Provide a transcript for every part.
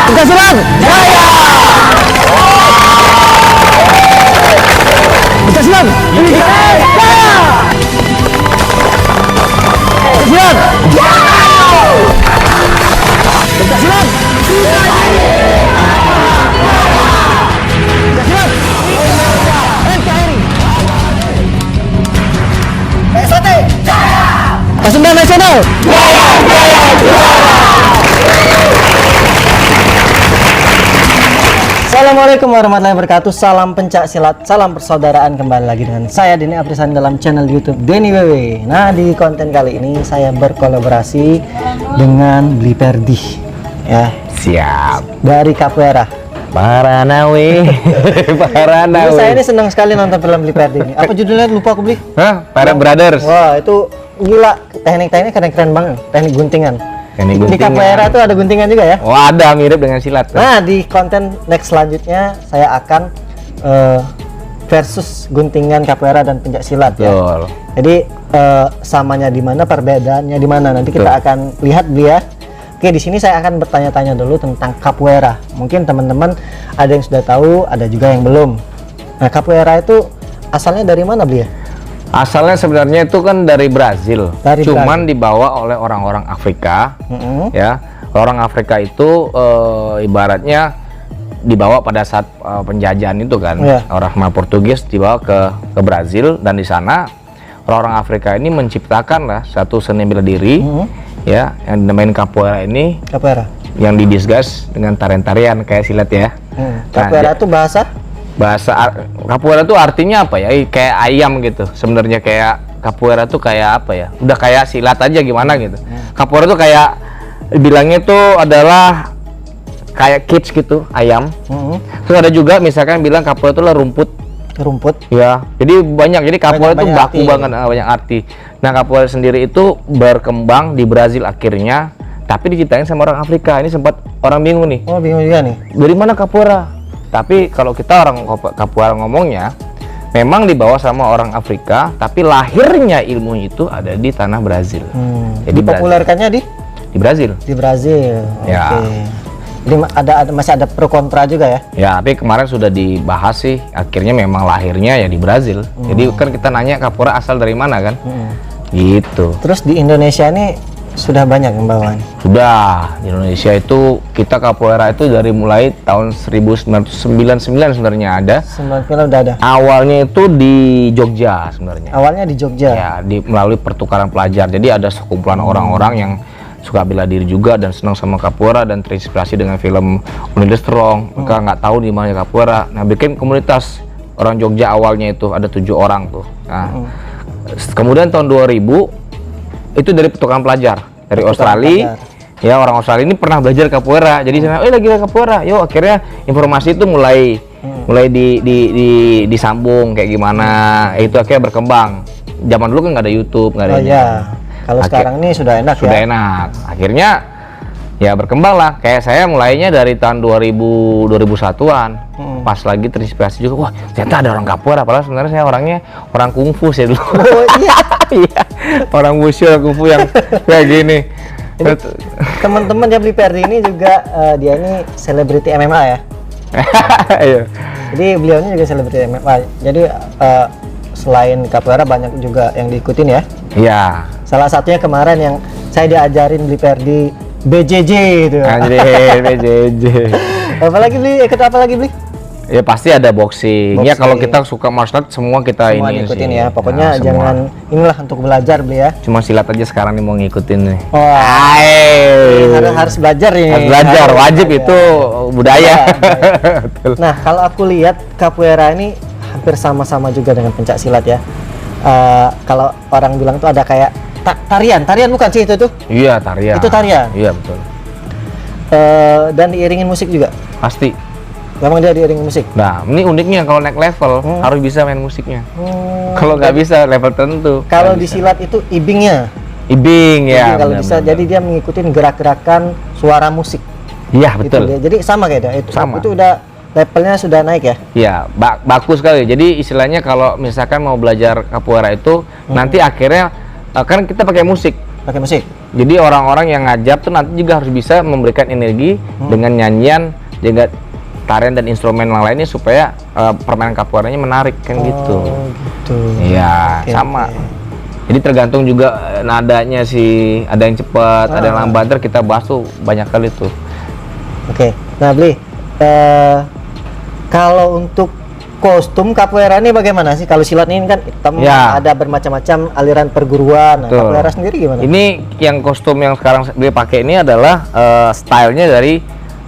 Pencaksilat jaya. Pencaksilat jaya. Pencaksilat Pencaksilat NKRI PSAT Pasundan Nasional Assalamualaikum warahmatullahi wabarakatuh. Salam pencak silat, salam persaudaraan. Kembali lagi dengan saya Denny Aprisani dalam channel YouTube Denny WW. Nah, di konten kali ini saya berkolaborasi dengan Bli Perdi ya. Siap. Dari Capoeira Paranawe. Paranawe. Saya ini senang sekali nonton film Bli Perdi ini. Apa judulnya lupa aku Bli? Hah? Para Brothers. Wah, itu gila. Teknik-tekniknya keren-keren banget. Teknik guntingan. Di Capoeira tuh ada guntingan juga ya? Oh, ada, mirip dengan silat. Nah, di konten next selanjutnya saya akan versus guntingan Capoeira dan pencak silat ya. Jadi samanya di mana, perbedaannya di mana, nanti kita akan lihat dia. Oke, di sini saya akan bertanya-tanya dulu tentang Capoeira. Mungkin teman-teman ada yang sudah tahu, ada juga yang belum. Nah, Capoeira itu asalnya dari mana, Bli ya? Asalnya sebenarnya itu kan dari Brazil. Cuman Brazil. dibawa oleh orang-orang Afrika. Ya. Orang Afrika itu ibaratnya dibawa pada saat penjajahan itu kan. Orang Portugis dibawa ke Brazil, dan di sana orang-orang Afrika ini menciptakan lah satu seni bela diri ya, yang dinamain Capoeira ini. Capoeira yang didisguise dengan tarian-tarian kayak silat ya. Capoeira itu bahasa Capoeira itu artinya apa ya? Kayak ayam gitu. Sebenarnya kayak Capoeira tuh kayak apa ya? Udah kayak silat aja gimana gitu. Capoeira tuh kayak bilangnya tuh adalah kayak kids gitu, ayam. Terus ada juga misalkan bilang Capoeira itu lah rumput. Ya. Jadi banyak. Jadi Capoeira itu baku banget, banyak arti. Nah, Capoeira sendiri itu berkembang di Brazil akhirnya, tapi diciptain sama orang Afrika. Ini sempat orang bingung nih. Oh, bingung juga nih. Dari mana Capoeira? Tapi kalau kita orang Capoeira ngomongnya, memang dibawa sama orang Afrika, tapi lahirnya ilmu itu ada di tanah Brazil. Jadi dipopulerkannya di Brazil. Di Brazil. Ya. Jadi masih ada pro kontra juga ya? Ya, tapi kemarin sudah dibahas sih. Akhirnya memang lahirnya ya di Brazil. Jadi kan kita nanya Capoeira asal dari mana kan? Gitu. Terus di Indonesia ini sudah banyak yang bawa nih? Sudah. Di Indonesia itu kita Capoeira itu dari mulai tahun 1999 sebenarnya ada. 99 udah ada. Awalnya itu di Jogja sebenarnya. Awalnya di Jogja. Ya, melalui pertukaran pelajar. Jadi ada sekumpulan orang-orang yang suka bela diri juga dan senang sama Capoeira dan terinspirasi dengan film Only the Strong. Mereka nggak tahu di mana Capoeira. Nah, bikin komunitas orang Jogja awalnya itu ada 7 orang tuh. Nah, kemudian tahun 2000 itu dari pertukaran pelajar dari Australia. Ya, orang Australia ini pernah belajar Capoeira. Jadi sana, lagi Capoeira. Yuk, akhirnya informasi itu mulai disambung kayak gimana. Itu akhirnya berkembang. Zaman dulu kan nggak ada YouTube, nggak ada. Kalau sekarang ini sudah enak. Sudah enak. Akhirnya ya berkembang lah. Kayak saya mulainya dari tahun 2001-an. Pas lagi terinspirasi juga, wah ternyata ada orang Capoeira. Padahal sebenarnya saya orangnya orang kungfu sih dulu. Oh iya. Iya. Orang wushu, kungfu yang kayak gini. Teman-teman dia Bli Perdi ini juga dia ini selebriti MMA ya. Iya. Jadi beliau ini juga selebriti MMA. Jadi selain Capoeira banyak juga yang diikutin ya. Iya. Salah satunya kemarin yang saya diajarin Bli Perdi BJJ itu. Anjir, BJJ. Apalagi Bli, ikut apa lagi Bli? Ya pasti ada boxing. Ya kalau kita suka martial art semua kita semua ini ngikutin sih. ya. Pokoknya Nah, jangan inilah untuk belajar Bli ya. Cuma silat aja sekarang nih mau ngikutin nih. Wah. Harus belajar nih. Harus belajar, wajib itu budaya. Nah, kalau aku lihat Capoeira ini hampir sama-sama juga dengan pencak silat ya. Kalau orang bilang tuh ada kayak tarian bukan sih itu tuh? Iya, tarian. Itu tarian. Iya, betul. Dan diiringin musik juga. Pasti. Memang dia diiringin musik. Nah, ini uniknya kalau naik level harus bisa main musiknya. Kalau nggak bisa level tertentu. Kalau di silat itu ibingnya. Ibing ya. Kalau bisa, jadi dia mengikuti gerak-gerakan suara musik. Iya, betul. Jadi sama kayak dia. Itu sama. Itu udah levelnya sudah naik ya? Iya, bagus sekali. Jadi istilahnya kalau misalkan mau belajar Capoeira itu nanti akhirnya kan kita pakai musik. Pakai musik. Jadi orang-orang yang ngajar tuh nanti juga harus bisa memberikan energi dengan nyanyian, juga tarian dan instrumen yang lainnya supaya permainan capoeiranya menarik kan gitu. Gitu. Iya, sama. Jadi tergantung juga nadanya sih, ada yang cepat, ada yang lambat. Ntar kita bahas tuh banyak kali tuh. Oke. Nah, Bli, kalau untuk kostum capoeira ini bagaimana sih? Kalau silat ini kan hitam, ada bermacam-macam aliran perguruan. Nah, capoeira sendiri gimana? Ini yang kostum yang sekarang dia pakai ini adalah stylenya dari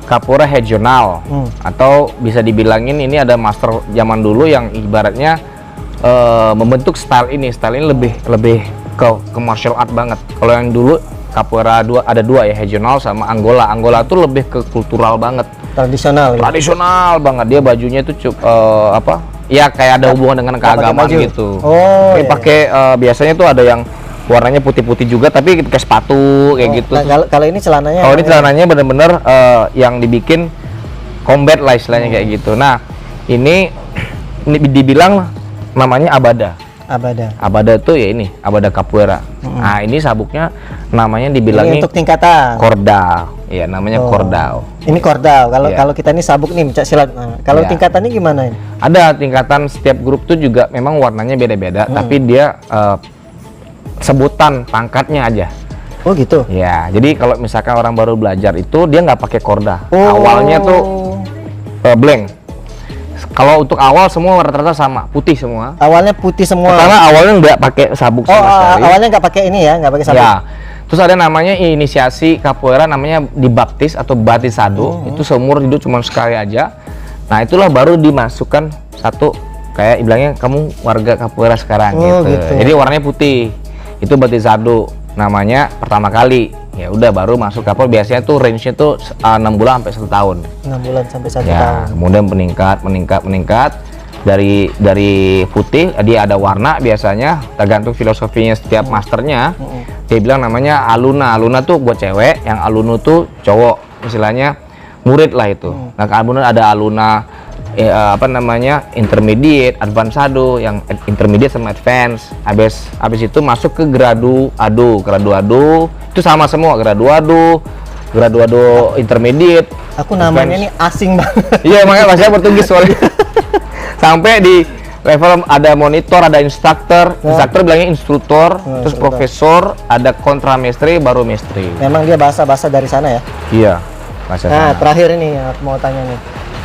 capoeira regional, atau bisa dibilangin ini ada master zaman dulu yang ibaratnya membentuk style ini lebih ke martial art banget. Kalau yang dulu capoeira ada dua ya, regional sama Angola tuh lebih ke kultural banget, tradisional banget. Dia bajunya tuh ya kayak ada hubungan dengan keagamaan gitu. Dia pakai biasanya tuh ada yang warnanya putih-putih juga tapi kayak sepatu kayak gitu. Nah, kalau ini celananya? Kalau ini celananya bener-bener yang dibikin combat lah istilahnya kayak gitu. Nah, ini dibilang namanya abada. Abada tuh ya ini, abada capoeira. Nah, ini sabuknya namanya dibilangin untuk tingkatan kordal. Iya, namanya kordal. Ini kordal. Kalau kita ini sabuk nih pencak silat. Nah, kalau tingkatannya gimana ini? Ada tingkatan, setiap grup tuh juga memang warnanya beda-beda, tapi dia sebutan pangkatnya aja. Oh gitu. Ya, jadi kalau misalkan orang baru belajar itu dia nggak pakai korda. Awalnya tuh blank. Kalau untuk awal semua rata-rata sama, putih semua. Awalnya putih semua. Karena awalnya nggak pakai sabuk sama sekali. Awalnya nggak pakai ini ya, nggak pakai sabuk. Ya. Terus ada namanya inisiasi capoeira, namanya dibaptis atau batisado. Itu seumur hidup cuma sekali aja. Nah, itulah baru dimasukkan satu kayak bilangnya kamu warga capoeira sekarang gitu. Jadi warnanya putih. Itu batisado namanya pertama kali. Ya udah baru masuk capoeira, biasanya tuh range-nya tuh 6 bulan sampai 1 tahun. 6 bulan sampai 1 tahun. Ya, kemudian meningkat dari putih, dia ada warna biasanya, tergantung filosofinya setiap masternya. Dia bilang namanya aluna. Aluna tuh buat cewek, yang alunu tuh cowok, istilahnya murid lah itu. Nah, kemudian ada aluna intermediate, advancado, yang intermediate sama advance. Habis itu masuk ke graduado itu sama semua, graduado intermediate. Aku namanya ini asing banget. Iya, makanya bahasa Portugis soalnya. Sampai di level ada monitor, ada instruktur bilangnya instruktur, terus profesor, ada kontramestre, baru mestre. Memang dia bahasa dari sana ya? Iya, bahasa sana. Terakhir ini aku mau tanya nih.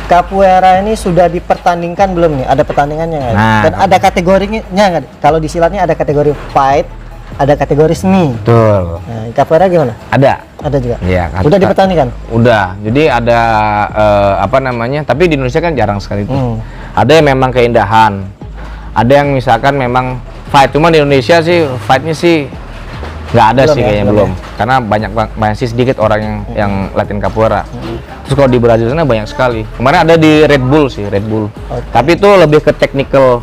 Capoeira ini sudah dipertandingkan belum nih? Ada pertandingannya nggak? Dan ada kategorinya nggak? Kalau di silatnya ada kategori fight, ada kategori seni. Betul. Nah, capoeira gimana? Ada juga. Iya. Udah dipertandingkan? Udah. Jadi ada tapi di Indonesia kan jarang sekali itu. Ada yang memang keindahan, ada yang misalkan memang fight. Cuma di Indonesia sih fightnya sih nggak ada sih kayaknya belum. Karena banyak sih sedikit orang yang latihan capoeira. Terus kalau di Brazil sana banyak sekali. Kemarin ada di Red Bull. Tapi itu lebih ke technical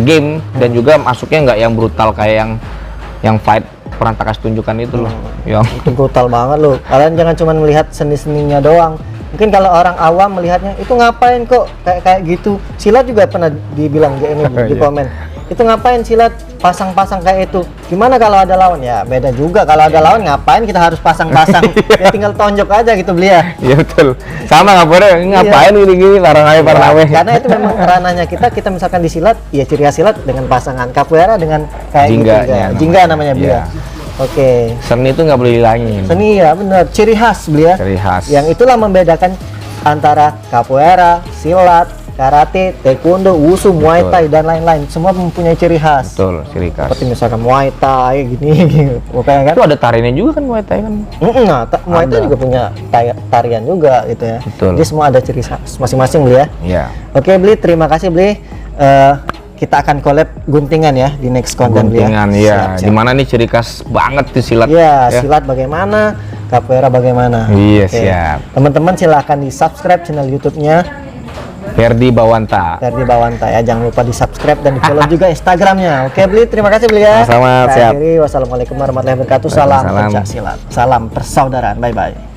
game, dan juga masuknya nggak yang brutal kayak yang fight Perantakas tunjukkan itu loh. Itu brutal banget loh. Kalian jangan cuma melihat seni-seninya doang. Mungkin kalau orang awam melihatnya itu ngapain kok kayak gitu. Silat juga pernah dibilang di komen. Itu ngapain silat pasang-pasang kayak itu? Gimana kalau ada lawan? Ya beda juga, kalau ada lawan ngapain kita harus pasang-pasang? Ya tinggal tonjok aja gitu beli ya. Iya betul. Sama ngapain gini-gini parang-parang. Karena itu memang ranahnya kita misalkan di silat, ya ciri khas silat dengan pasangan. Capoeira dengan kayak jingga namanya beli ya. Oke. Seni itu nggak boleh dihilangin. Seni ya benar, ciri khas beli ya. Ciri khas. Yang itulah membedakan antara capoeira, silat, karate, taekwondo, wushu, muay thai dan lain-lain, semua mempunyai ciri khas. Betul, ciri khas. Seperti misalkan muay thai gini gitu. Kan? Itu ada tariannya juga kan muay thai kan? Muay thai juga punya tarian juga gitu ya. Betul. Jadi semua ada ciri khas masing-masing beli ya. Iya. Oke beli, terima kasih beli. Kita akan collab guntingan ya di next konten beli ya. Guntingan ya. Dimana nih ciri khas banget di silat? Iya, silat bagaimana, capoeira bagaimana. Iya siap. Teman-teman silahkan di subscribe channel YouTube-nya Ferdi Bawanta ya, jangan lupa di subscribe dan di follow juga Instagramnya. Oke beli, terima kasih beli ya. Sama siap. Wassalamualaikum warahmatullahi wabarakatuh. Salam pencak silat, salam persaudaraan, bye bye.